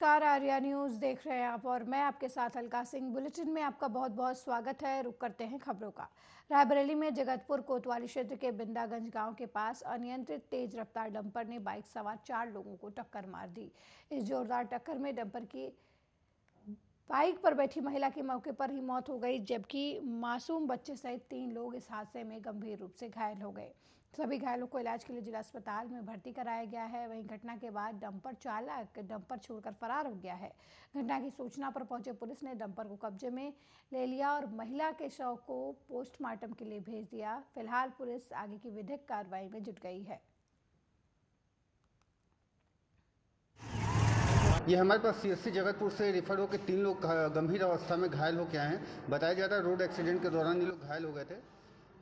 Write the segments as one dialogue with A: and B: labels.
A: नमस्कार, आर्या न्यूज देख रहे हैं आप और मैं आपके साथ अलका सिंह। बुलेटिन में आपका बहुत बहुत स्वागत है। रुक करते हैं खबरों का। रायबरेली में जगतपुर कोतवाली क्षेत्र के बिंदागंज गांव के पास अनियंत्रित तेज रफ्तार डंपर ने बाइक सवार 4 लोगों को टक्कर मार दी। इस जोरदार टक्कर में डंपर की बाइक पर बैठी महिला की मौके पर ही मौत हो गई, जबकि मासूम बच्चे सहित 3 लोग इस हादसे में गंभीर रूप से घायल हो गए। सभी घायलों को इलाज के लिए जिला अस्पताल में भर्ती कराया गया है। वहीं घटना के बाद डंपर चालक डंपर छोड़कर फरार हो गया है। घटना की सूचना पर पहुंचे पुलिस ने डंपर को कब्जे में ले लिया और महिला के शव को पोस्टमार्टम के लिए भेज दिया। फिलहाल पुलिस आगे की विधिक कार्रवाई में जुट गई है।
B: ये हमारे पास सीएससी जगतपुर से रिफर होकर 3 लोग गंभीर अवस्था में घायल होकर आए हैं। बताया जा रहा है रोड एक्सीडेंट के दौरान ये लोग घायल हो गए थे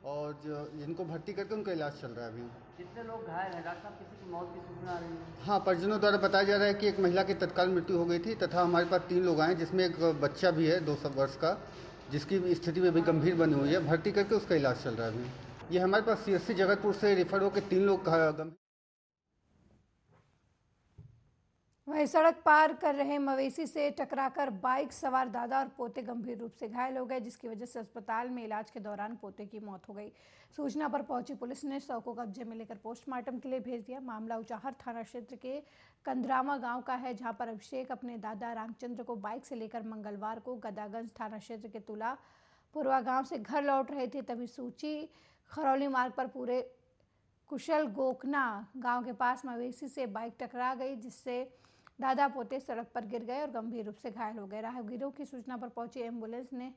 B: और जो इनको भर्ती करके उनका इलाज चल रहा है अभी।
C: कितने लोग घायल हैं डॉक्टर साहब? किसी की मौत की सूचना आ रही है?
B: हाँ, परिजनों द्वारा बताया जा रहा है कि एक महिला की तत्काल मृत्यु हो गई थी तथा हमारे पास 3 लोग आए जिसमें एक बच्चा भी है 2 वर्ष का, जिसकी स्थिति भी अभी गंभीर बनी हुई है। भर्ती करके उसका इलाज चल रहा है अभी। ये हमारे पास सीएससी जगतपुर से रिफर होकर 3 लोग गंभीर।
A: वहीं सड़क पार कर रहे मवेशी से टकराकर बाइक सवार दादा और पोते गंभीर रूप से घायल हो गए, जिसकी वजह से अस्पताल में इलाज के दौरान पोते की मौत हो गई। सूचना पर पहुंची पुलिस ने शव को कब्जे में लेकर पोस्टमार्टम के लिए भेज दिया। मामला उचाहर थाना क्षेत्र के कंदरामा गांव का है, जहां पर अभिषेक अपने दादा रामचंद्र को बाइक से लेकर मंगलवार को गदागंज थाना क्षेत्र के तुला पुरवा गाँव से घर लौट रहे थे। तभी सूची खरौली मार्ग पर पूरे कुशल गोकना गांव के पास मवेशी से बाइक टकरा गई, जिससे दादा पोते सड़क पर गिर गए और गंभीर रूप से घायल हो गए। राहगीरों की सूचना पर पहुंची एम्बुलेंस ने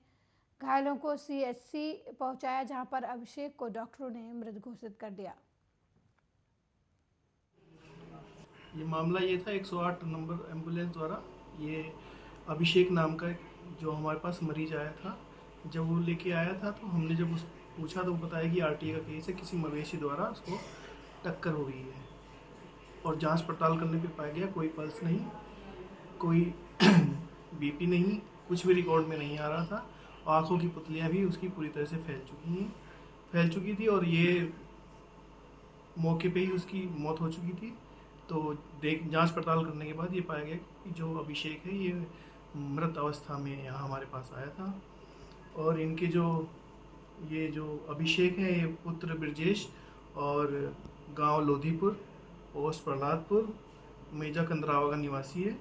A: घायलों को सीएचसी पहुंचाया, जहां पर अभिषेक को डॉक्टरों ने मृत घोषित कर दिया।
D: ये मामला ये था 108 नंबर एम्बुलेंस द्वारा ये अभिषेक नाम का जो हमारे पास मरीज आया था, जब वो लेके आया था तो हमने जब उस पूछा तो वो बताया कि आरटीए का केस है, किसी मवेशी द्वारा उसको टक्कर हो गई है। और जांच पड़ताल करने पे पाया गया कोई पल्स नहीं, कोई बीपी नहीं, कुछ भी रिकॉर्ड में नहीं आ रहा था। आंखों की पुतलियां भी उसकी पूरी तरह से फैल चुकी थी और ये मौके पे ही उसकी मौत हो चुकी थी। तो जांच पड़ताल करने के बाद ये पाया गया कि जो अभिषेक है ये मृत अवस्था में यहाँ हमारे पास आया था। और इनके जो अभिषेक है ये पुत्र ब्रजेश और गांव लोधीपुर, पोस्ट प्रहलादपुर, मेजा कंदरावा का निवासी है।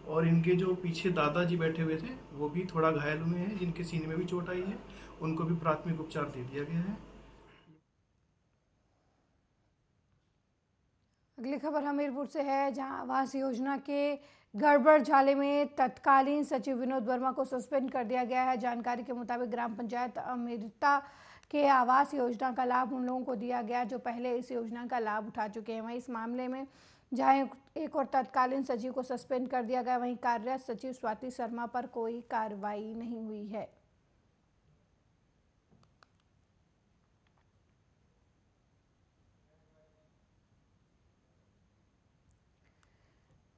D: और इनके जो पीछे दादाजी बैठे हुए थे वो भी थोड़ा घायल हुए हैं, जिनके सीने में भी चोट आई है, उनको भी प्राथमिक उपचार दे दिया गया है।
A: अगली खबर हमीरपुर से है, जहां आवास योजना के गड़बड़ झाले में तत्कालीन सचिव विनोद वर्मा को सस्पेंड कर दिया गया है। जानकारी के मुताबिक ग्राम पंचायत अमृता के आवास योजना का लाभ उन लोगों को दिया गया जो पहले इस योजना का लाभ उठा चुके हैं। वहीं इस मामले में जहां एक और तत्कालीन सचिव को सस्पेंड कर दिया गया, वहीं कार्यरत सचिव स्वाति शर्मा पर कोई कार्रवाई नहीं हुई है।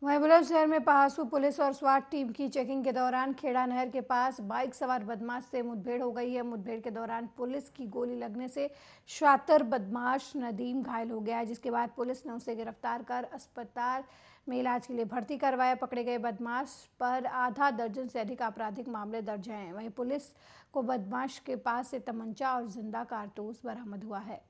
A: वहीं बुलंदशहर में पहासू पुलिस और स्वाट टीम की चेकिंग के दौरान खेड़ा नहर के पास बाइक सवार बदमाश से मुठभेड़ हो गई है। मुठभेड़ के दौरान पुलिस की गोली लगने से शातिर बदमाश नदीम घायल हो गया है, जिसके बाद पुलिस ने उसे गिरफ्तार कर अस्पताल में इलाज के लिए भर्ती करवाया। पकड़े गए बदमाश पर आधा दर्जन से अधिक आपराधिक मामले दर्ज हैं। वहीं पुलिस को बदमाश के पास से तमंचा और जिंदा कारतूस बरामद हुआ है।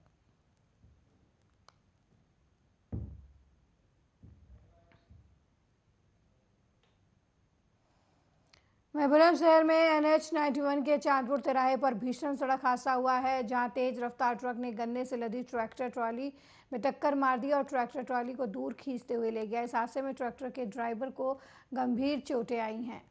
A: बुलंदशहर में NH 91 के चांदपुर तिराहे पर भीषण सड़क हादसा हुआ है, जहां तेज रफ्तार ट्रक ने गन्ने से लदी ट्रैक्टर ट्रॉली में टक्कर मार दी और ट्रैक्टर ट्रॉली को दूर खींचते हुए ले गया। इस हादसे में ट्रैक्टर के ड्राइवर को गंभीर चोटें आई हैं।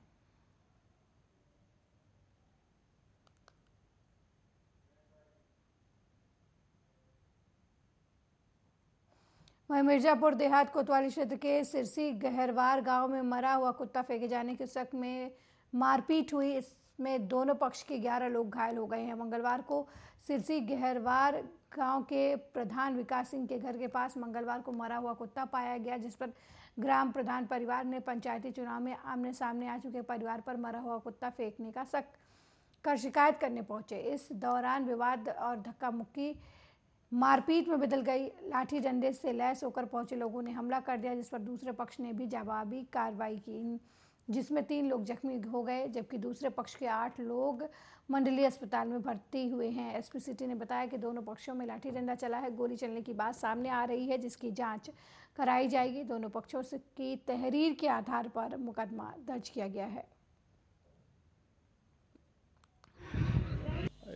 A: वहीं मिर्जापुर देहात कोतवाली क्षेत्र के सिरसी गहरवार गांव में मरा हुआ कुत्ता फेंके जाने के शक में मारपीट हुई। इसमें दोनों पक्ष के 11 लोग घायल हो गए हैं। मंगलवार को सिरसी गहरवार गांव के प्रधान विकास सिंह के घर के पास मंगलवार को मरा हुआ कुत्ता पाया गया, जिस पर ग्राम प्रधान परिवार ने पंचायती चुनाव में आमने सामने आ चुके परिवार पर मरा हुआ कुत्ता फेंकने का शक कर शिकायत करने पहुंचे। इस दौरान विवाद और धक्का मुक्की मारपीट में बदल गई। लाठी डंडे से लैस होकर पहुंचे लोगों ने हमला कर दिया, जिस पर दूसरे पक्ष ने भी जवाबी कार्रवाई की, जिसमें 3 लोग जख्मी हो गए, जबकि दूसरे पक्ष के 8 लोग मंडलीय अस्पताल में भर्ती हुए हैं। एसपी सिटी ने बताया कि दोनों पक्षों में लाठी डंडा चला है। गोली चलने की बात सामने आ रही है, जिसकी जांच कराई जाएगी। दोनों पक्षों से की तहरीर के आधार पर मुकदमा दर्ज किया गया है।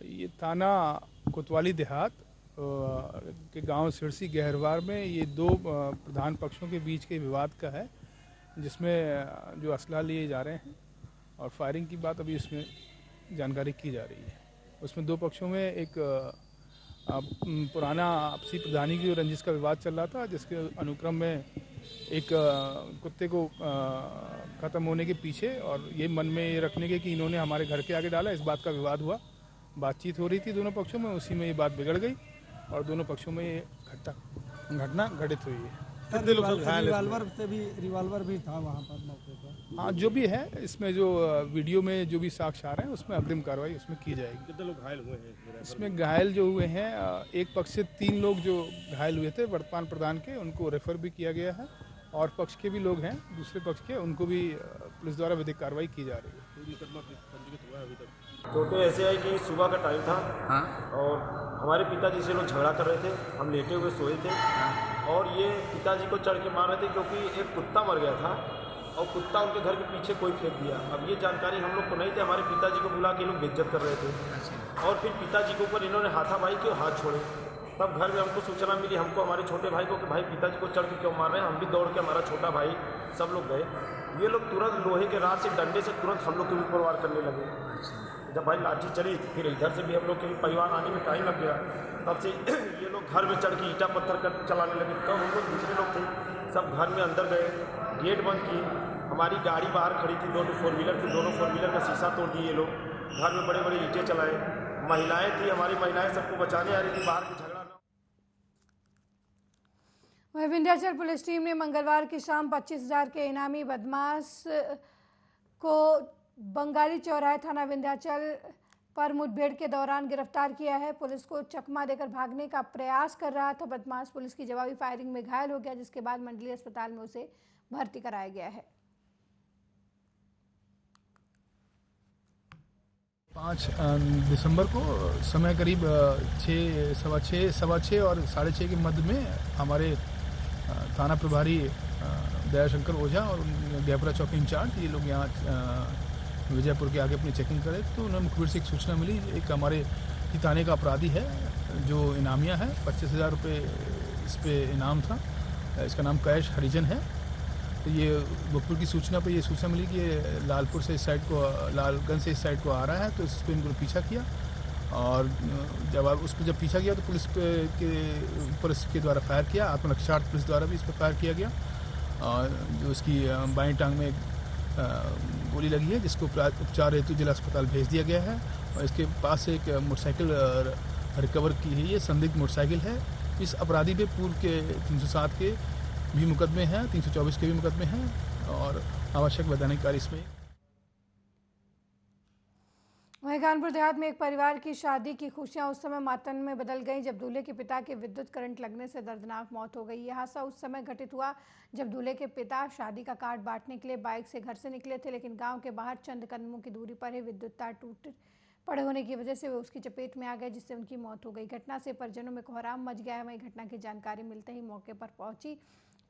E: ये थाना कोतवाली देहात के गांव सिरसी गहरवार में ये 2 प्रधान पक्षों के बीच के विवाद का है, जिसमें जो असला लिए जा रहे हैं और फायरिंग की बात अभी इसमें जानकारी की जा रही है। उसमें 2 पक्षों में एक पुराना आपसी प्रधानी की रंजिश का विवाद चल रहा था, जिसके अनुक्रम में एक कुत्ते को ख़त्म होने के पीछे और ये मन में ये रखने के कि इन्होंने हमारे घर के आगे डाला, इस बात का विवाद हुआ। बातचीत हो रही थी दोनों पक्षों में, उसी में ये बात बिगड़ गई और दोनों पक्षों में ये घटना घटित हुई है।
F: रिवाल्वर भी था वहाँ पर मौके पर।
E: हाँ, जो भी है इसमें, जो वीडियो में जो भी साक्ष्य आ रहे हैं उसमें अग्रिम कार्रवाई उसमें की जाएगी।
F: कितने लोग घायल हुए हैं?
E: इसमें घायल जो हुए हैं, एक पक्ष से 3 लोग जो घायल हुए थे वर्तमान प्रधान के, उनको रेफर भी किया गया है और पक्ष के भी लोग हैं दूसरे पक्ष के, उनको भी पुलिस द्वारा विधिक कार्रवाई की जा रही है।
G: चोटें ऐसे आई कि सुबह का टाइम था।
C: हाँ।
G: और हमारे पिताजी से लोग झगड़ा कर रहे थे, हम लेटे हुए सोए थे और ये पिताजी को चढ़ के मार रहे थे, क्योंकि एक कुत्ता मर गया था और कुत्ता उनके घर के पीछे कोई फेंक दिया। अब ये जानकारी हम लोग को नहीं थी, हमारे पिताजी को बुला के लोग बेइज्जत कर रहे थे और फिर पिताजी के ऊपर इन्होंने हाथापाई की और हाथ छोड़े। तब घर में हमको सूचना मिली, हमको हमारे छोटे भाई को, कि भाई पिताजी को चढ़ के क्यों मार रहे हैं। हम भी दौड़ के, हमारा छोटा भाई, सब लोग गए। ये लोग तुरंत लोहे के राड से, डंडे से तुरंत हम लोग के ऊपर वार करने लगे। जब भाई लाठी चली फिर इधर से भी हम लोग के परिवार आने में टाइम लग गया। तब से ये लोग घर में चढ़ के ईंटा पत्थर कर चलाने लगे। तब हम लोग दूसरे लोग थे सब घर में अंदर गए, गेट बंद की, हमारी गाड़ी बाहर खड़ी थी, 2 4 व्हीलर थी, दोनों 4 व्हीलर का शीशा तोड़ दिए ये लोग। घर में बड़े बड़े ईंटें चलाए। महिलाएं थी, हमारी महिलाएं सबको बचाने आ रही थी, बाहर की झगड़ा।
A: वहीं विंध्याचल पुलिस टीम ने मंगलवार की शाम 25,000 के इनामी बदमाश को बंगाली चौराहे थाना विंध्याचल पर मुठभेड़ के दौरान गिरफ्तार किया है। पुलिस को चकमा देकर भागने का प्रयास कर रहा था बदमाश। पुलिस की जवाबी फायरिंग में घायल हो गया, जिसके बाद मंडलीय अस्पताल में उसे भर्ती कराया गया है।
E: 5 दिसंबर को समय करीब 6, सवा 6 और 6:30 के मध्य में हमारे थाना प्रभारी दयाशंकर ओझा और गैबरा चौकी इंचार्ज, ये लोग यहाँ विजयपुर के आगे अपनी चेकिंग करे तो उन्हें मुखबिर से एक सूचना मिली। एक हमारे थाने का अपराधी है जो इनामिया है, 25,000 रुपये इस पर इनाम था। इसका नाम कैश हरिजन है। तो ये मुखबिर की सूचना पर ये सूचना मिली कि ये लालपुर से इस साइड को, लालगंज से इस साइड को आ रहा है। तो इस पर इनको पीछा किया और जब पीछा किया तो पुलिस के ऊपर इसके द्वारा फायर किया। आत्मरक्षार्थ पुलिस द्वारा भी इस पर फायर किया गया और जो इसकी बाईं टांग में गोली लगी है, जिसको उपचार हेतु जिला अस्पताल भेज दिया गया है। और इसके पास से एक मोटरसाइकिल रिकवर की है। ये संदिग्ध मोटरसाइकिल है। इस अपराधी पे पूर्व के 307 के भी मुकदमे हैं, 324 के भी मुकदमे हैं और आवश्यक वैधानिक कार्य इसमें।
A: वहीं कानपुर देहात में एक परिवार की शादी की खुशियां उस समय मातम में बदल गईं जब दूल्हे के पिता के विद्युत करंट लगने से दर्दनाक मौत हो गई। यह हादसा उस समय घटित हुआ जब दूल्हे के पिता शादी का कार्ड बांटने के लिए बाइक से घर से निकले थे, लेकिन गांव के बाहर चंद कदमों की दूरी पर ही विद्युत तार टूट पड़े होने की वजह से वे उसकी चपेट में आ गए, जिससे उनकी मौत हो गई। घटना से परिजनों में कोहराम मच गया है। वहीं घटना की जानकारी मिलते ही मौके पर पहुंची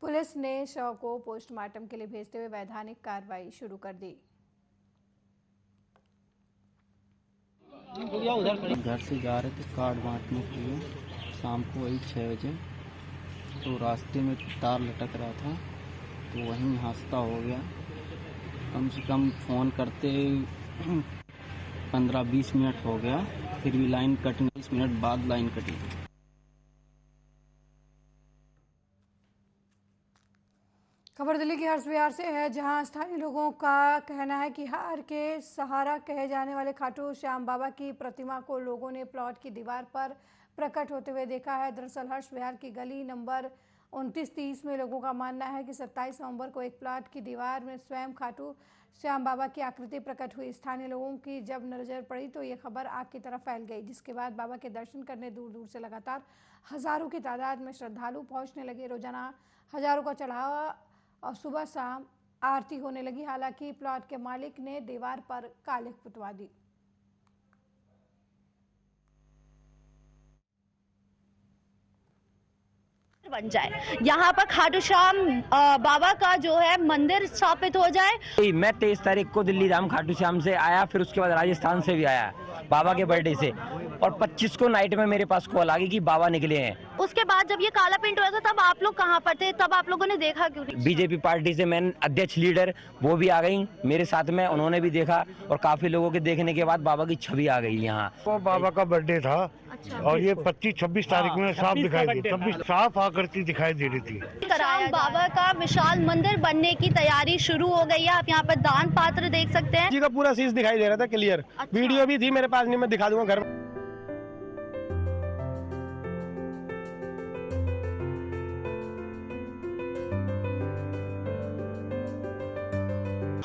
A: पुलिस ने शव को पोस्टमार्टम के लिए भेजते हुए वैधानिक कार्रवाई शुरू कर दी।
H: घर से जा रहे थे कार्ड बांटने के लिए, शाम को वही 6 बजे। तो रास्ते में तार लटक रहा था तो वहीं हादसा हो गया। कम से कम फ़ोन करते 15-20 मिनट हो गया, फिर भी लाइन कटने 20 मिनट बाद लाइन कटी।
A: खबर दिल्ली के हर्ष विहार से है, जहां स्थानीय लोगों का कहना है कि हार के सहारा कहे जाने वाले खाटू श्याम बाबा की प्रतिमा को लोगों ने प्लॉट की दीवार पर प्रकट होते हुए देखा है। दरअसल हर्ष विहार की गली नंबर 29-30 में लोगों का मानना है कि 27 नवंबर को एक प्लाट की दीवार में स्वयं खाटू श्याम बाबा की आकृति प्रकट हुई। स्थानीय लोगों की जब नजर पड़ी तो ये खबर आग की तरह फैल गई, जिसके बाद बाबा के दर्शन करने दूर दूर से लगातार हजारों की तादाद में श्रद्धालु पहुंचने लगे। रोजाना हजारों का चढ़ावा और सुबह शाम आरती होने लगी। हालांकि प्लॉट के मालिक ने दीवार पर कालिख पुतवा दी।
I: बन जाए, यहाँ पर खाटू श्याम बाबा का जो है मंदिर स्थापित हो जाए।
J: मैं 23 तारीख को दिल्ली धाम खाटू श्याम से आया, फिर उसके बाद राजस्थान से भी आया बाबा के बर्थडे से, और 25 को नाइट में मेरे पास कॉल आ गई कि बाबा निकले हैं।
I: उसके बाद जब ये काला पेंट हुआ था तब आप लोग कहाँ पर थे? तब आप लोगों ने देखा क्यों नहीं?
J: बीजेपी पार्टी से मैन अध्यक्ष लीडर वो भी आ गई मेरे साथ में, उन्होंने भी देखा और काफी लोगों के देखने के बाद बाबा की छवि आ गई यहाँ।
F: वो बाबा का बर्थडे था।
I: अच्छा।
F: और ये 25-26 तारीख में साफ दिखाई दी, 26 साफ आकृति दिखाई दे रही थी।
I: श्याम बाबा का विशाल मंदिर बनने की तैयारी शुरू हो गई है। आप यहाँ पर दान पात्र देख सकते हैं।
K: जी का पूरा शीश दिखाई दे रहा था क्लियर।
I: अच्छा।
K: वीडियो भी थी मेरे पास, नहीं मैं दिखा दूंगा घर में।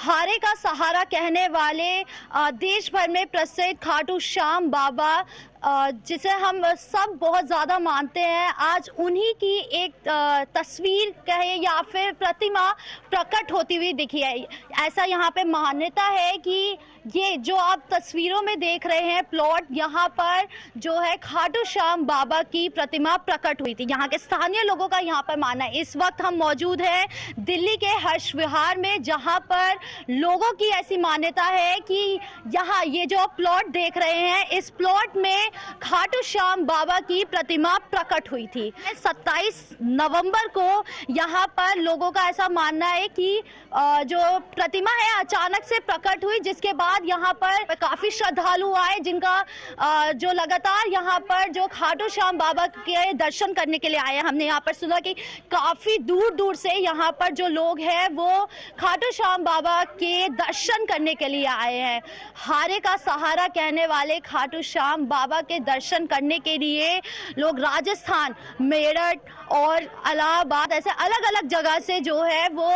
I: हारे का सहारा कहने वाले देश भर में प्रसिद्ध खाटू श्याम बाबा, जिसे हम सब बहुत ज़्यादा मानते हैं, आज उन्हीं की एक तस्वीर कहे या फिर प्रतिमा प्रकट होती हुई दिखी है। ऐसा यहाँ पे मान्यता है कि ये जो आप तस्वीरों में देख रहे हैं प्लॉट, यहाँ पर जो है खाटू श्याम बाबा की प्रतिमा प्रकट हुई थी। यहाँ के स्थानीय लोगों का यहाँ पर मानना है। इस वक्त हम मौजूद हैं दिल्ली के हर्ष विहार में, जहाँ पर लोगों की ऐसी मान्यता है कि यहाँ ये जो आप प्लॉट देख रहे हैं, इस प्लॉट में खाटू श्याम बाबा की प्रतिमा प्रकट हुई थी। 27 नवंबर को यहाँ पर लोगों का ऐसा मानना है कि जो प्रतिमा है अचानक से प्रकट हुई, जिसके बाद यहाँ पर काफी श्रद्धालु आए, जिनका जो लगातार यहाँ पर जो खाटू श्याम बाबा के दर्शन करने के लिए आए। हमने यहाँ पर सुना कि काफी दूर दूर से यहाँ पर जो लोग हैं वो खाटू श्याम बाबा के दर्शन करने के लिए आए हैं। हारे का सहारा कहने वाले खाटू श्याम बाबा के दर्शन करने के लिए लोग राजस्थान, मेरठ और इलाहाबाद ऐसे अलग अलग जगह से जो है वो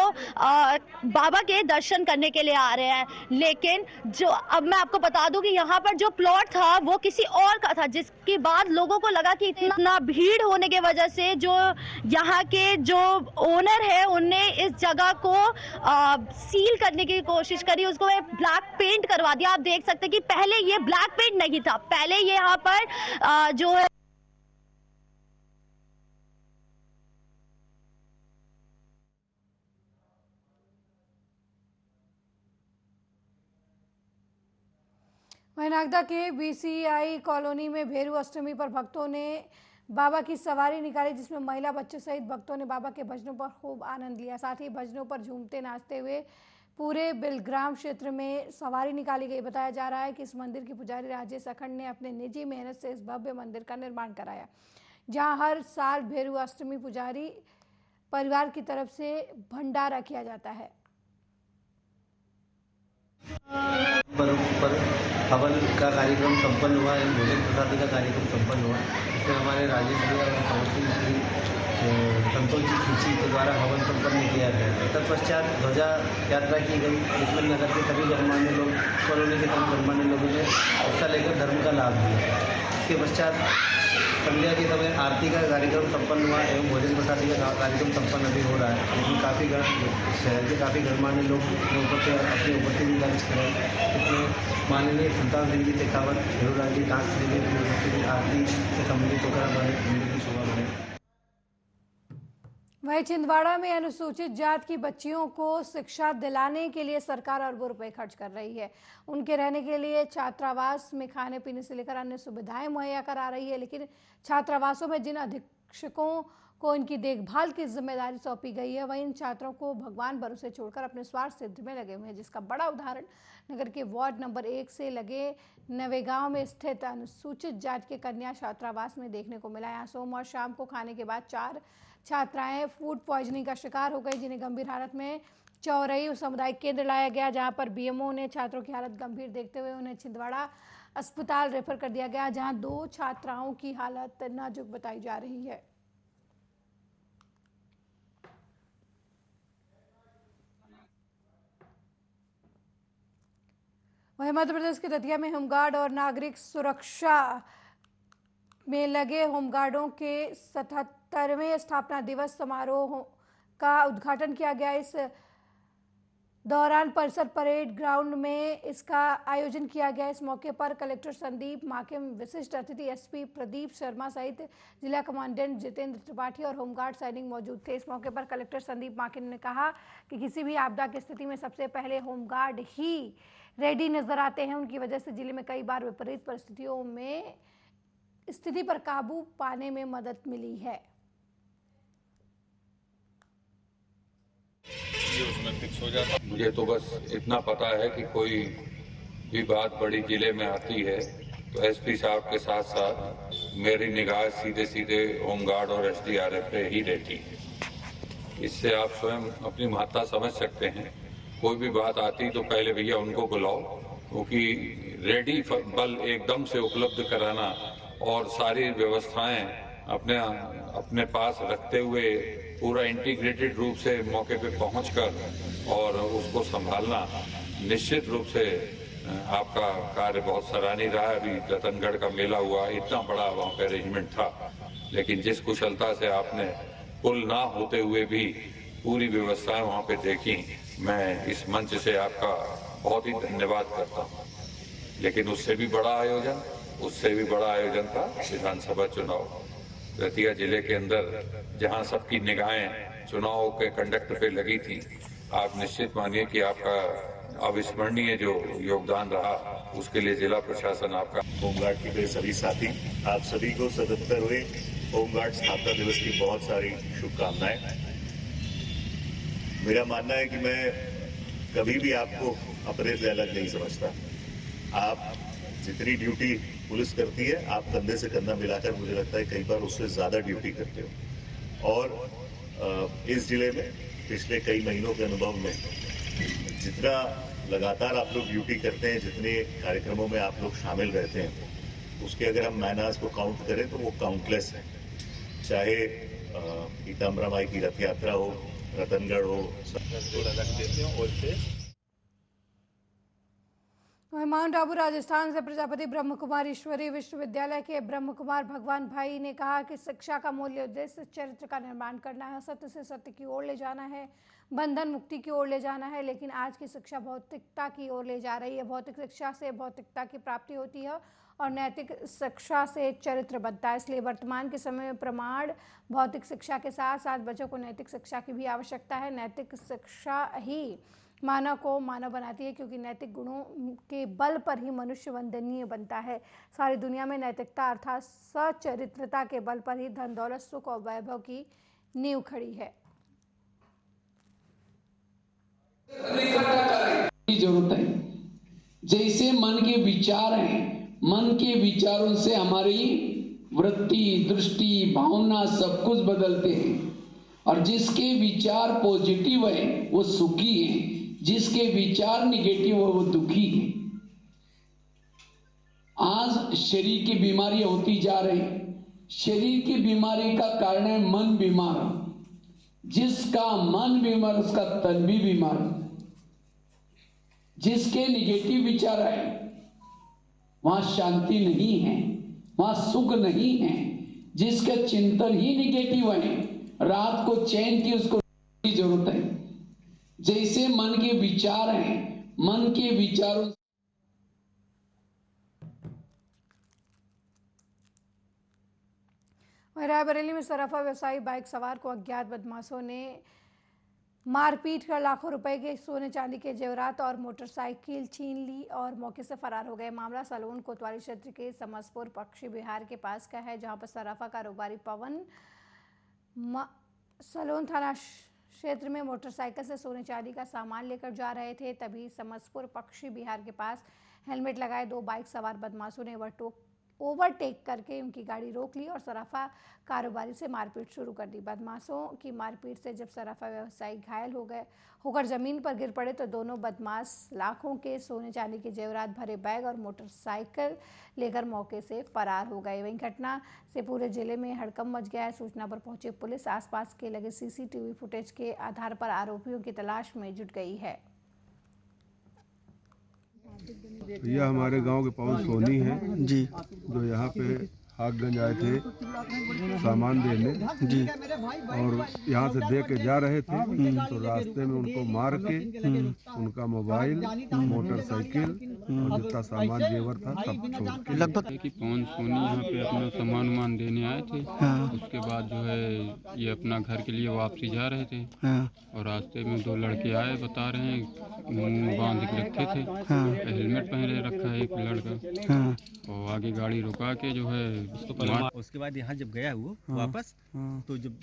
I: बाबा के दर्शन करने के लिए आ रहे हैं। लेकिन जो अब मैं आपको बता दूं कि यहाँ पर जो प्लॉट था वो किसी और का था, जिसके बाद लोगों को लगा कि इतना भीड़ होने की वजह से जो यहाँ के जो ओनर है उनने इस जगह को सील करने की कोशिश करी, उसको ब्लैक पेंट करवा दिया। आप देख सकते हैं कि पहले ये ब्लैक पेंट नहीं था, पहले ये यहाँ पर जो है
A: वहीं नागदा के बीसीआई कॉलोनी में भेरू अष्टमी पर भक्तों ने बाबा की सवारी निकाली, जिसमें महिला बच्चों सहित भक्तों ने बाबा के भजनों पर खूब आनंद लिया। साथ ही भजनों पर झूमते नाचते हुए पूरे बिलग्राम क्षेत्र में सवारी निकाली गई। बताया जा रहा है कि इस मंदिर की पुजारी राजेश अखंड ने अपने निजी मेहनत से इस भव्य मंदिर का निर्माण कराया, जहां हर साल भेरू अष्टमी पुजारी परिवार की तरफ से भंडारा किया जाता है।
L: पर हवन का कार्यक्रम संपन्न हुआ है, भोजन प्रसादी का कार्यक्रम संपन्न हुआ। इसमें हमारे राजेश भैया और संतोष जी खींची के द्वारा हवन संपन्न किया गया। तत्पश्चात ध्वजा यात्रा की गई, जिसमें नगर के सभी गणमान्य लोग, कॉलोनी के सभी गणमान्य लोगों ने हिस्सा लेकर धर्म का लाभ लिया। इसके पश्चात संध्या के समय आरती का कार्यक्रम संपन्न हुआ एवं भोजन प्रसादी का कार्यक्रम संपन्न अभी हो रहा है, लेकिन काफ़ी शहर के काफ़ी गणमान्य लोग अपनी उपस्थिति दर्ज करें। इसमें माननीय सुल्तान सिंह जी शेखावत, भेरूलाल जी कांस जी की उपस्थिति आरती से सम्मिलित होकर हमारे मंदिर की शोभा बढ़े।
A: वहीं छिंदवाड़ा में अनुसूचित जात की बच्चियों को शिक्षा दिलाने के लिए सरकार अरबों रुपए खर्च कर रही है। उनके रहने के लिए छात्रावास में खाने पीने से लेकर अन्य सुविधाएं मुहैया करा रही है, लेकिन छात्रावासों में जिन अधीक्षकों को इनकी देखभाल की जिम्मेदारी सौंपी गई है, वहीं इन छात्रों को भगवान भरोसे छोड़कर अपने स्वार्थ सिद्धि में लगे हुए हैं, जिसका बड़ा उदाहरण नगर के वार्ड नंबर 1 से लगे नवेगांव में स्थित अनुसूचित जात के कन्या छात्रावास में देखने को मिला। यहाँ सोमवार शाम को खाने के बाद 4 छात्राएं फूड पॉइजनिंग का शिकार हो गई, जिन्हें गंभीर हालत में चौरई सामुदायिक केंद्र लाया गया, जहां पर बीएमओ ने छात्रों की हालत गंभीर देखते हुए उन्हें छिंदवाड़ा अस्पताल रेफर कर दिया गया, जहां 2 छात्राओं की हालत नाजुक बताई जा रही है। वहीं मध्य प्रदेश के दतिया में होमगार्ड और नागरिक सुरक्षा में लगे होमगार्डों के 77वें स्थापना दिवस समारोह का उद्घाटन किया गया। इस दौरान परिसर परेड ग्राउंड में इसका आयोजन किया गया। इस मौके पर कलेक्टर संदीप माकिम, विशिष्ट अतिथि एसपी प्रदीप शर्मा सहित जिला कमांडेंट जितेंद्र त्रिपाठी और होमगार्ड सैनिक मौजूद थे। इस मौके पर कलेक्टर संदीप माकिम ने कहा कि किसी भी आपदा की स्थिति में सबसे पहले होमगार्ड ही रेडी नजर आते हैं। उनकी वजह से जिले में कई बार विपरीत परिस्थितियों में स्थिति पर काबू पाने में मदद मिली है।
M: उसमें फिक्स हो जाता। मुझे तो बस इतना पता है कि कोई भी बात बड़ी जिले में आती है तो एसपी साहब के साथ साथ मेरी निगाह सीधे सीधे होमगार्ड और एसडीआरएफ पे ही रहती है। इससे आप स्वयं अपनी महत्ता समझ सकते हैं। कोई भी बात आती तो पहले भैया उनको बुलाओ, क्योंकि रेडी बल एकदम से उपलब्ध कराना और सारी व्यवस्थाएं अपने पास रखते हुए पूरा इंटीग्रेटेड रूप से मौके पे पहुंचकर और उसको संभालना निश्चित रूप से आपका कार्य बहुत सराहनीय रहा। अभी रतनगढ़ का मेला हुआ, इतना बड़ा वहाँ पे अरेंजमेंट था, लेकिन जिस कुशलता से आपने पुल ना होते हुए भी पूरी व्यवस्थाएं वहाँ पे देखी, मैं इस मंच से आपका बहुत ही धन्यवाद करता हूँ। लेकिन उससे भी बड़ा आयोजन था विधानसभा चुनाव। दतिया जिले के अंदर जहां सबकी निगाहें चुनाव के कंडक्ट पे लगी थी, आप निश्चित मानिए कि आपका अविस्मरणीय जो योगदान रहा, उसके लिए जिला प्रशासन आपका।
N: होमगार्ड के सभी साथी, आप सभी को 77वें होमगार्ड स्थापना दिवस की बहुत सारी शुभकामनाएं। मेरा मानना है कि मैं कभी भी आपको अपने से अलग नहीं समझता। आप जितनी ड्यूटी पुलिस करती है, आप कंधे से कंधा मिलाकर मुझे लगता है कई बार उससे ज्यादा ड्यूटी करते हो। और इस जिले में पिछले कई महीनों के अनुभव में जितना लगातार आप लोग ड्यूटी करते हैं, जितने कार्यक्रमों में आप लोग शामिल रहते हैं, उसके अगर हम मैनार्स को काउंट करें तो वो काउंटलेस है। चाहे पीताम्बरा माई की रथ यात्रा हो, रतनगढ़ हो,
A: माउंट आबू राजस्थान से प्रजापति ब्रह्म कुमारी ईश्वरीय विश्वविद्यालय के ब्रह्म कुमार भगवान भाई ने कहा कि शिक्षा का मूल्य उद्देश्य चरित्र का निर्माण करना है, सत्य से सत्य की ओर ले जाना है, बंधन मुक्ति की ओर ले जाना है। लेकिन आज की शिक्षा भौतिकता की ओर ले जा रही है। भौतिक शिक्षा से भौतिकता की प्राप्ति होती है और नैतिक शिक्षा से चरित्र बनता है। इसलिए वर्तमान के समय में प्रमाण भौतिक शिक्षा के साथ साथ बच्चों को नैतिक शिक्षा की भी आवश्यकता है। नैतिक शिक्षा ही मानव को मानव बनाती है, क्योंकि नैतिक गुणों के बल पर ही मनुष्य वंदनीय बनता है। सारी दुनिया में नैतिकता अर्थात सचरित्रता के बल पर ही धन दौलत सुख और वैभव की नींव खड़ी है।
O: जरूरत है, जैसे मन के विचार हैं, मन के विचारों से हमारी वृत्ति, दृष्टि, भावना सब कुछ बदलते हैं। और जिसके विचार पॉजिटिव है वो सुखी है, जिसके विचार निगेटिव है वो दुखी है। आज शरीर की बीमारियां होती जा रही। शरीर की बीमारी का कारण है मन बीमार। जिसका मन बीमार उसका तन भी बीमार। जिसके निगेटिव विचार है वहां शांति नहीं है, वहां सुख नहीं है। जिसका चिंतन ही निगेटिव है, रात को चैन की उसको जरूरत है। जैसे मन के विचार हैं, मन के विचारों
A: रायबरेली में सराफा व्यवसायी बाइक सवार को अज्ञात बदमाशों ने मारपीट कर लाखों रुपए के सोने चांदी के जेवरात और मोटरसाइकिल छीन ली और मौके से फरार हो गए। मामला सलोन कोतवाली क्षेत्र के समसपुर पश्चिम बिहार के पास का है, जहां पर सराफा कारोबारी पवन सलोन थाना क्षेत्र में मोटरसाइकिल से सोने चांदी का सामान लेकर जा रहे थे। तभी समसपुर पश्चिम बिहार के पास हेलमेट लगाए दो बाइक सवार बदमाशों ने ओवरटेक करके उनकी गाड़ी रोक ली और सराफा कारोबारी से मारपीट शुरू कर दी। बदमाशों की मारपीट से जब सराफा व्यवसायी घायल होकर जमीन पर गिर पड़े तो दोनों बदमाश लाखों के सोने चांदी के जेवरात भरे बैग और मोटरसाइकिल लेकर मौके से फरार हो गए। वहीं घटना से पूरे जिले में हड़कंप मच गया है। सूचना पर पहुंची पुलिस आसपास के लगे सीसीटीवी फुटेज के आधार पर आरोपियों की तलाश में जुट गई है।
P: यह हमारे गांव के पवन सोनी हैं जी, जो यहाँ पे हाकगंज आए थे सामान देने जी, और यहाँ से दे के जा रहे थे तो रास्ते में उनको मार के उनका मोबाइल, मोटरसाइकिल और जितना सामान जेवर था सब छोड़ के
Q: लगभग कि पवन सोनी यहाँ पे अपना सामान वामान देने आए थे। उसके बाद जो है ये अपना घर के लिए वापसी जा रहे थे और रास्ते में दो लड़के आए, बता रहे हैं मुँह बांध के रखे थे, हेलमेट पहने रखा है एक लड़का, और आगे गाड़ी रुका के जो है
R: उसके बाद यहाँ जब गया वो वापस तो जब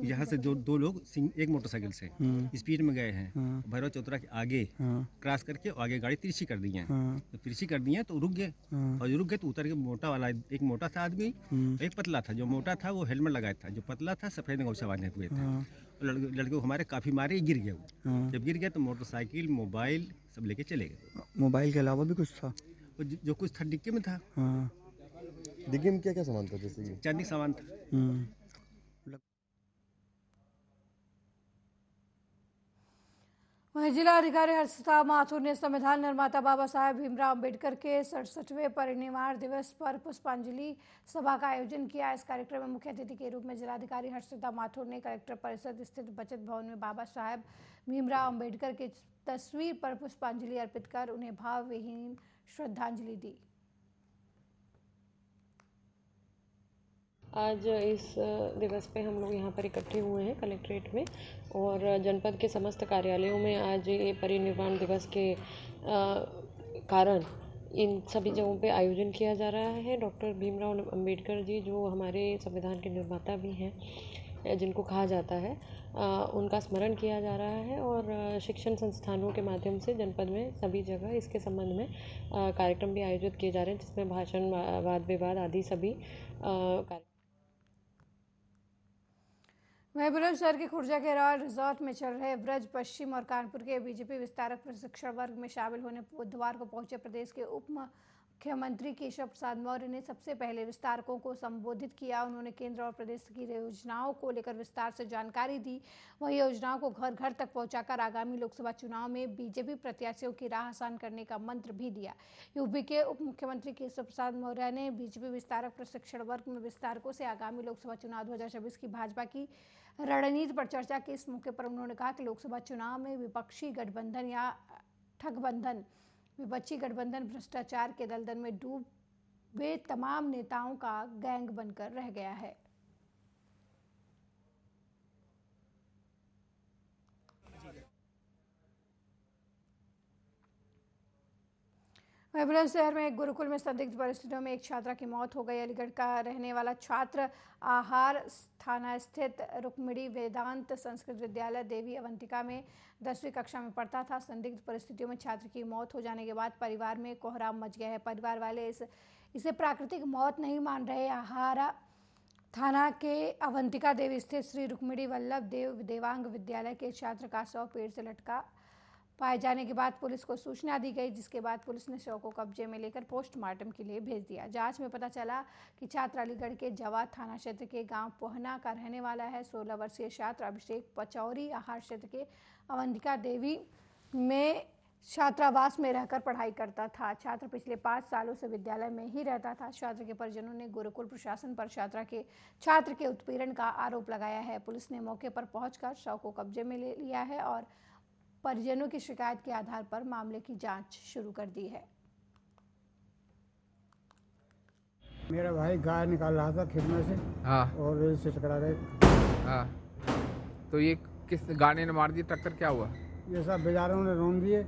R: यहाँ से दो लोग एक मोटरसाइकिल से स्पीड में गए हैं, भैरव चौतरा के आगे क्रॉस करके आगे गाड़ी तिरछी कर दी है, तो तिरछी कर दी है तो रुक गए, और रुक गए तो उतर के मोटा वाला एक मोटा था आदमी, एक पतला था। जो मोटा था वो हेलमेट लगाया था, जो पतला था सफेद गमछा बांधे हुए थे। लड़के को हमारे काफी मारे, गिर गया वो। जब गिर गया तो मोटरसाइकिल, मोबाइल सब लेके चले गए।
S: मोबाइल के अलावा भी कुछ था?
R: जो कुछ था डिक्की में था।
S: डिक्की में क्या क्या सामान था? जैसे कि
R: चांदी सामान था।
A: वहीं जिलाधिकारी हर्षिता माथुर ने संविधान निर्माता बाबा साहेब भीमराव अम्बेडकर के 67वें परिनिर्वाण दिवस पर पुष्पांजलि सभा का आयोजन किया। इस कार्यक्रम में मुख्य अतिथि के रूप में जिलाधिकारी हर्षिता माथुर ने कलेक्टर परिसर स्थित बचत भवन में बाबा साहेब भीमराव अम्बेडकर की तस्वीर पर पुष्पांजलि अर्पित कर उन्हें भावविहीन श्रद्धांजलि दी।
T: आज इस दिवस पे हम लोग यहाँ पर इकट्ठे हुए हैं कलेक्ट्रेट में, और जनपद के समस्त कार्यालयों में आज ये परिनिर्वाण दिवस के कारण इन सभी जगहों पे आयोजन किया जा रहा है। डॉक्टर भीमराव अम्बेडकर जी जो हमारे संविधान के निर्माता भी हैं, जिनको कहा जाता है, उनका स्मरण किया जा रहा है, और शिक्षण संस्थानों के माध्यम से जनपद में सभी जगह इसके संबंध में कार्यक्रम भी आयोजित किए जा रहे हैं, जिसमें भाषण, वाद विवाद आदि सभी कार्यक्रम।
A: वहीं बुलंदशहर के खुर्जा के रॉयल रिजॉर्ट में चल रहे ब्रज पश्चिम और कानपुर के बीजेपी विस्तारक प्रशिक्षण वर्ग में शामिल होने बुधवार को पहुंचे प्रदेश के उप मुख्यमंत्री केशव प्रसाद मौर्य ने सबसे पहले विस्तारकों को संबोधित किया। उन्होंने केंद्र और प्रदेश की योजनाओं को लेकर विस्तार से जानकारी दी। वहीं योजनाओं को घर घर तक पहुंचाकर आगामी लोकसभा चुनाव में बीजेपी प्रत्याशियों की राह आसान करने का मंत्र भी दिया। यूपी के उप मुख्यमंत्री केशव प्रसाद मौर्य ने बीजेपी विस्तारक प्रशिक्षण वर्ग में विस्तारकों से आगामी लोकसभा चुनाव 2024 की भाजपा की रणनीति पर चर्चा की। इस मौके पर उन्होंने कहा कि लोकसभा चुनाव में विपक्षी गठबंधन या ठगबंधन, विपक्षी गठबंधन भ्रष्टाचार के दलदल में डूबे तमाम नेताओं का गैंग बनकर रह गया है। बुलंदशहर में एक गुरुकुल में संदिग्ध परिस्थितियों में एक छात्रा की मौत हो गई। अलीगढ़ का रहने वाला छात्र आहार थाना स्थित रुक्मिणी वेदांत संस्कृत विद्यालय देवी अवंतिका में 10वीं कक्षा में पढ़ता था। संदिग्ध परिस्थितियों में छात्र की मौत हो जाने के बाद परिवार में कोहराम मच गया है। परिवार वाले इसे प्राकृतिक मौत नहीं मान रहे। आहार थाना के अवंतिका देवी स्थित श्री रुक्मिणी वल्लभ देव देवांग विद्यालय के छात्र का शव पेड़ से लटका पाए जाने के बाद पुलिस को सूचना दी गई, जिसके बाद पुलिस ने शव को कब्जे में लेकर पोस्टमार्टम के लिए भेज दिया। जांच में पता चला कि छात्र अलीगढ़ के जवाद थाना क्षेत्र के गांव पोहना का रहने वाला है। 16 वर्षीय छात्र अभिषेक पचौरी आहार क्षेत्र के अवंतिका देवी में छात्रावास में रहकर पढ़ाई करता था। छात्र पिछले 5 सालों से विद्यालय में ही रहता था। छात्र के परिजनों ने गुरुकुल प्रशासन पर छात्र के उत्पीड़न का आरोप लगाया है। पुलिस ने मौके पर पहुंचकर शव को कब्जे में ले लिया है और परिजनों की शिकायत के आधार पर मामले की जांच शुरू कर दी है।
U: मेरा भाई गाय निकाल रहा था खेत में से,
V: हाँ,
U: और रेल से टकरा गए।
V: हाँ, तो ये किस गाड़ी ने मार दी? टक्कर क्या हुआ?
U: ये सब बेजारों ने रोन दिए।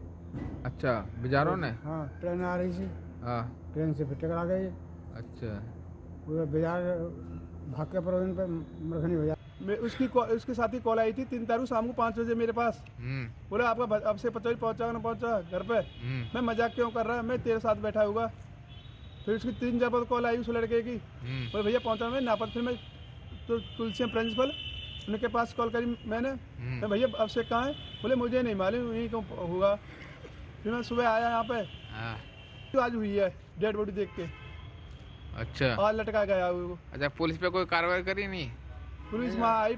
V: अच्छा, बेजारों ने?
U: हाँ, ट्रेन आ रही थी।
V: हाँ,
U: ट्रेन से फिर टकरा गए।
V: अच्छा,
U: पूरा बेजार भाग के पर उन पर मरखनी हो जाए।
K: उसके साथ ही कॉल आई थी 3 तारीख शाम को 5 बजे मेरे पास। बोला आपका अब से पचौरी पहुंचा ना पहुंचा घर पे। मैं मजाक क्यों कर रहा है, मैं तेरे साथ बैठा हुआ। फिर उसकी 3 जगह पर कॉल आई उस लड़के की, बोले भैया पहुंचा मैं नापत। फिर मैं तुलसी प्रिंसिपल उनके पास कॉल करी मैंने, भैया अब से कहाँ है? बोले मुझे नहीं मालूम, यही क्यों होगा। फिर मैं सुबह आया यहाँ पे, तो आज हुई है डेड बॉडी देख के।
V: अच्छा,
K: आज लटका गया वो।
V: अच्छा, पुलिस पे कोई कार्रवाई करी नहीं?
K: पुलिस वहाँ आई।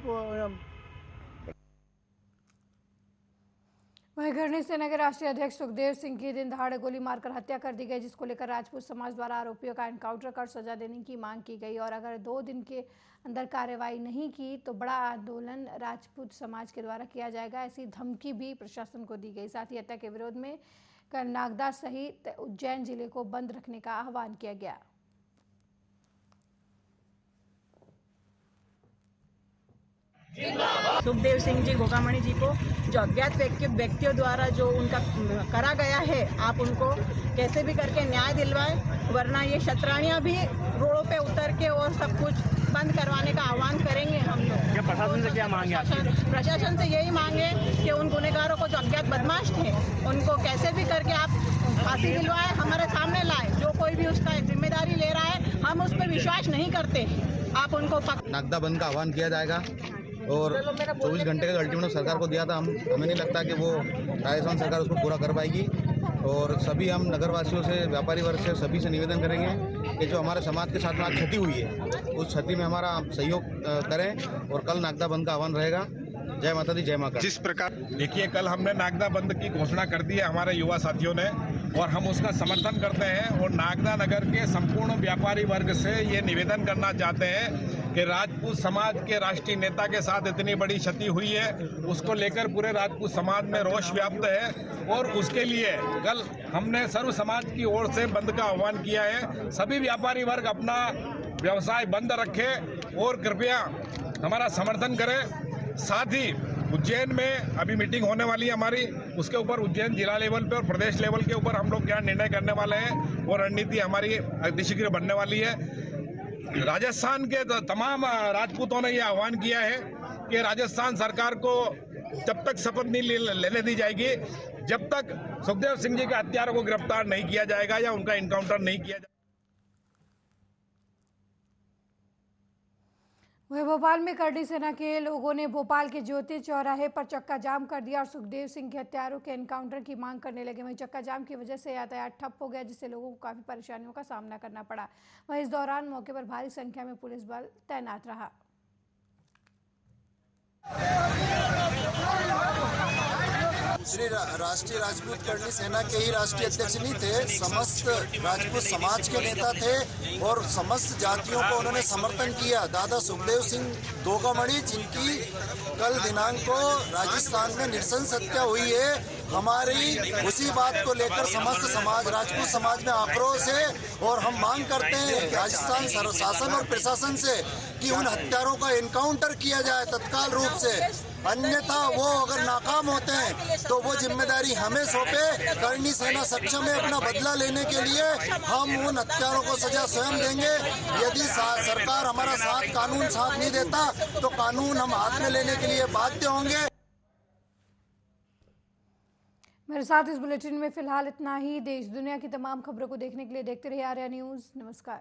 A: वहीं वहीं करनी सेना के राष्ट्रीय अध्यक्ष सुखदेव सिंह की दिन दहाड़े गोली मारकर हत्या कर दी गई, जिसको लेकर राजपूत समाज द्वारा आरोपियों का एनकाउंटर कर सजा देने की मांग की गई और अगर 2 दिन के अंदर कार्रवाई नहीं की तो बड़ा आंदोलन राजपूत समाज के द्वारा किया जाएगा, ऐसी धमकी भी प्रशासन को दी गई। साथ ही हत्या के विरोध में कल नागदा सहित उज्जैन जिले को बंद रखने का आह्वान किया गया।
B: सुखदेव सिंह जी गोगामणि जी को जो अज्ञात व्यक्तियों द्वारा जो उनका करा गया है, आप उनको कैसे भी करके न्याय दिलवाएं, वरना ये शतरानियां भी रोडों पे उतर के और सब कुछ बंद करवाने का आह्वान करेंगे हम लोग।
R: प्रशासन से क्या मांगे?
B: प्रशासन से यही मांगे कि उन गुनहगारों को जो अज्ञात बदमाश थे उनको कैसे भी करके आप फांसी दिलवाए, हमारे सामने लाए। जो कोई भी उसका जिम्मेदारी ले रहा है, हम उस पर विश्वास नहीं करते, आप उनको
D: नागदा बंद का आह्वान किया जाएगा और 24 घंटे का अल्टीमेटम सरकार को दिया था। हमें नहीं लगता कि वो राजस्थान सरकार उसको पूरा कर पाएगी और सभी हम नगरवासियों से, व्यापारी वर्ग से, सभी से निवेदन करेंगे कि जो हमारे समाज के साथ में आज क्षति हुई है उस क्षति में हमारा सहयोग करें और कल नागदा बंद का आह्वान रहेगा। जय माता दी, जय मां।
W: जिस प्रकार देखिए, कल हमने नागदा बंद की घोषणा कर दी है हमारे युवा साथियों ने और हम उसका समर्थन करते हैं और नागदा नगर के संपूर्ण व्यापारी वर्ग से ये निवेदन करना चाहते हैं कि राजपूत समाज के राष्ट्रीय नेता के साथ इतनी बड़ी क्षति हुई है, उसको लेकर पूरे राजपूत समाज में रोष व्याप्त है और उसके लिए कल हमने सर्व समाज की ओर से बंद का आह्वान किया है। सभी व्यापारी वर्ग अपना व्यवसाय बंद रखे और कृपया हमारा समर्थन करें। साथ ही उज्जैन में अभी मीटिंग होने वाली है हमारी, उसके ऊपर उज्जैन जिला लेवल पे और प्रदेश लेवल के ऊपर हम लोग क्या निर्णय करने वाले हैं और रणनीति हमारी अतिशीघ्र बनने वाली है। राजस्थान के तमाम राजपूतों ने यह आह्वान किया है कि राजस्थान सरकार को जब तक शपथ नहीं लेने दी जाएगी, जब तक सुखदेव सिंह जी के हत्यारों को गिरफ्तार नहीं किया जाएगा या उनका इनकाउंटर नहीं किया जाएगा।
A: वहीं भोपाल में करनी सेना के लोगों ने भोपाल के ज्योति चौराहे पर चक्का जाम कर दिया और सुखदेव सिंह के हत्यारों के एनकाउंटर की मांग करने लगे। वहीं चक्का जाम की वजह से यातायात ठप हो गया, जिससे लोगों को काफी परेशानियों का सामना करना पड़ा। वहीं इस दौरान मौके पर भारी संख्या में पुलिस बल तैनात रहा।
X: श्री राष्ट्रीय राजपूत करनी सेना के ही राष्ट्रीय अध्यक्ष नहीं थे, समस्त राजपूत समाज के नेता थे और समस्त जातियों को उन्होंने समर्थन किया। दादा सुखदेव सिंह गोगामणि, जिनकी कल दिनांक को राजस्थान में नृशंस हत्या हुई है, हमारी उसी बात को लेकर समस्त समाज, राजपूत समाज में आक्रोश है और हम मांग करते हैं राजस्थान शासन और प्रशासन से कि उन हत्यारों का एनकाउंटर किया जाए तत्काल रूप से, अन्यथा वो अगर नाकाम होते हैं तो वो जिम्मेदारी हमें सौंपे। करनी सेना सक्षम है अपना बदला लेने के लिए, हम उन हत्यारों को सजा स्वयं देंगे। यदि सरकार हमारा साथ, कानून साथ नहीं देता तो कानून हम हाथ में लेने के लिए बाध्य होंगे।
A: मेरे साथ इस बुलेटिन में फिलहाल इतना ही। देश दुनिया की तमाम खबरों को देखने के लिए देखते रहिए आर्या न्यूज़। नमस्कार।